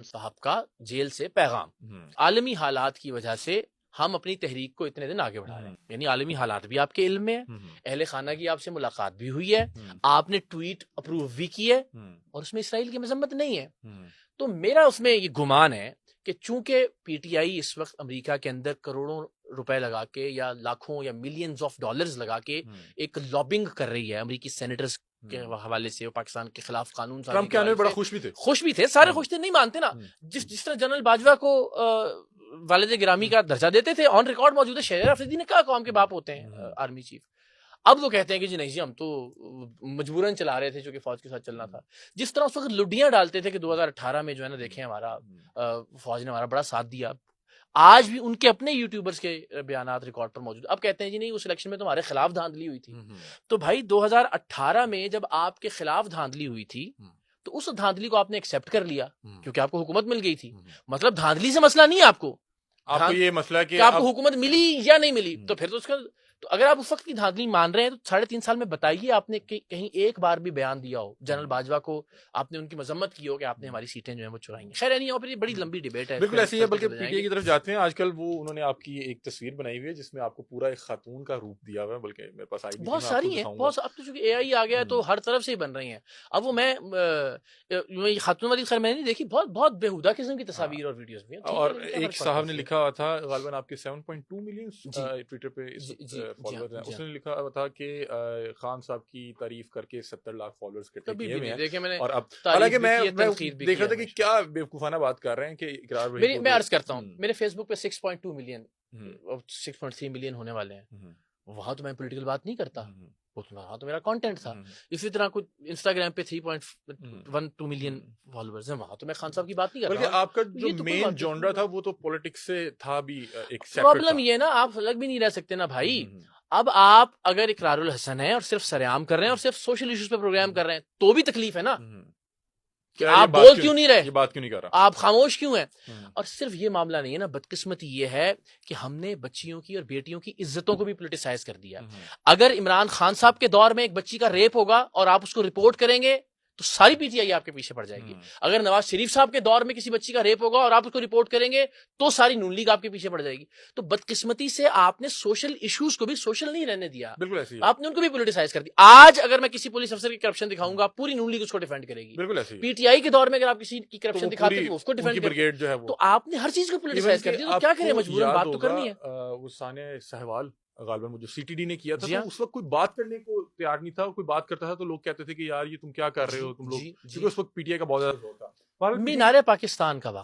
साहब का जेल से पैगाम, आलमी हालात की वजह से हम अपनी तहरीक को इतने दिन आगे बढ़ा रहे हैं। यानी आलमी हालात भी आपके इल्म में है, अहले खाना की आपसे मुलाकात भी हुई है, आपने ट्वीट अप्रूव भी की है और उसमें इसराइल की मजम्मत नहीं है। तो मेरा उसमें ये गुमान है कि चूंकि पीटीआई इस वक्त अमेरिका के अंदर करोड़ों रुपए लगा के या लाखों या मिलियंस ऑफ डॉलर्स लगा के एक लॉबिंग कर रही है अमेरिकी सेनेटर्स के हवाले से, पाकिस्तान के खिलाफ कानून ट्रम्प के आने में बड़ा खुश भी थे, सारे खुश थे, नहीं मानते ना। जिस तरह जनरल बाजवा को वालिद गिरामी का दर्जा देते थे, ऑन रिकॉर्ड मौजूद है, शेर अफरीदी ने कहा कौम के बाप होते हैं आर्मी चीफ। अब वो कहते हैं कि जी नहीं जी, हम तो मजबूरन चला रहे थे जो कि फौज के साथ चलना था। जिस तरह उस वक्त लुडियां डालते थे कि 2018 में जो है ना, देखें हमारा फौज ने हमारा बड़ा साथ दिया, आज भी उनके अपने यूट्यूबर्स के बयानात रिकॉर्ड पर मौजूद। अब कहते हैं जी नहीं, उस इलेक्शन में तुम्हारे खिलाफ धांधली हुई थी। तो भाई 2018 में जब आपके खिलाफ धांधली हुई थी तो उस धांधली को आपने एक्सेप्ट कर लिया क्योंकि आपको हुकूमत मिल गई थी। मतलब धांधली से मसला नहीं है आपको ये मसला है कि आपको हुकूमत मिली या नहीं मिली। तो फिर तो उसका, तो अगर आप उस वक्त की धांधली मान रहे हैं तो 3.5 साल में बताइए आपने कहीं एक बार भी बयान दिया हो जनरल बाजवा को, आपने उनकी मजम्मत की हो कि आपने हमारी सीटें जो है वो चुराई। खैर नहीं, और ये बड़ी लंबी डिबेट है, बिल्कुल ऐसी है। बल्कि पीटीआई की तरफ जाते हैं आजकल, वो उन्होंने आपकी एक तस्वीर बनाई हुई है जिसमें आपको पूरा एक खातून का रूप दिया हुआ है, बल्कि मेरे पास आई बहुत सारी है, बहुत। अब तो चूंकि एआई आ गया है तो हर तरफ से ही बन रही हैं। अब वो मैं खातून वाली खैर मैंने नहीं देखी, बहुत बहुत बेहुदा किस्म की तस्वीर और वीडियोस भी हैं। और एक साहब ने लिखा हुआ था, गालिबन आपके 7.2 मिलियन ट्विटर पे फॉलोअर्स हैं, उसने लिखा हुआ था कि खान साहब की तारीफ करके 70 लाख फॉलोअर्स इकट्ठे किए हुए हैं। और अब हालांकि मैं देख रहा था कि क्या बेवकूफाना बात कर रहे हैं कि इकरार मैं अर्ज करता हूँ, मेरे फेसबुक पे 6.2 मिलियन 6.3 मिलियन होने वाले हैं। वहां तो मैं पॉलिटिकल बात नहीं करता, वहां तो मेरा कंटेंट था। इसी तरह कुछ इंस्टाग्राम पे 3.12 मिलियन फॉलोअर्स हैं, वहां तो मैं खान साहब की बात नहीं कर रहा। बल्कि आपका जो मेन जॉनरा था वो तो पॉलिटिक्स से था भी। एक प्रॉब्लम ये ना, आप अलग भी नहीं रह सकते ना भाई। अब आप अगर इकरारुल हसन है और सिर्फ सरेआम कर रहे हैं और सिर्फ सोशल इश्यूज पे प्रोग्राम कर रहे हैं तो भी तकलीफ है ना। कि आप बोल क्यों नहीं रहे, ये बात क्यों नहीं कर रहा, आप खामोश क्यों हैं। और सिर्फ ये मामला नहीं है ना, बदकिस्मती ये है कि हमने बच्चियों की और बेटियों की इज्जतों को भी पोलिटिसाइज कर दिया। अगर इमरान खान साहब के दौर में एक बच्ची का रेप होगा और आप उसको रिपोर्ट करेंगे तो सारी पीटीआई आपके पीछे पड़ जाएगी। अगर नवाज शरीफ साहब के दौर में किसी बच्ची का रेप होगा और आप उसको रिपोर्ट करेंगे तो सारी नून लीग आपके पीछे पड़ जाएगी। तो बदकिस्मती से आपने सोशल इश्यूज को भी सोशल नहीं रहने दिया, बिल्कुल ऐसी आपने उनको भी पोलिटिसाइज कर दिया। आज अगर मैं किसी पुलिस अफसर की करप्शन दिखाऊंगा, पूरी नून लीग उसको डिफेंड करेगी। बिल्कुल ऐसी पीटीआई के दौर में अगर आप किसी की करप्शन दिखाते हैं उसको डिफेंड ब्रिगेड जो है वो, तो आपने हर चीज को पोलिटिसाइज कर दिया। तो क्या करें, मजबूरन बात तो करनी है। वो सानिया सहवाल गालिबन वो जो सीटीडी ने किया था, तो उस वक्त कोई बात करने को तैयार नहीं था। कोई बात करता था तो लोग कहते थे कि यार ये तुम क्या कर रहे हो तुम लोग, क्योंकि उस वक्त पीटीआई का बहुत ज्यादा जोर था। मीनारे पाकिस्तान का वक्त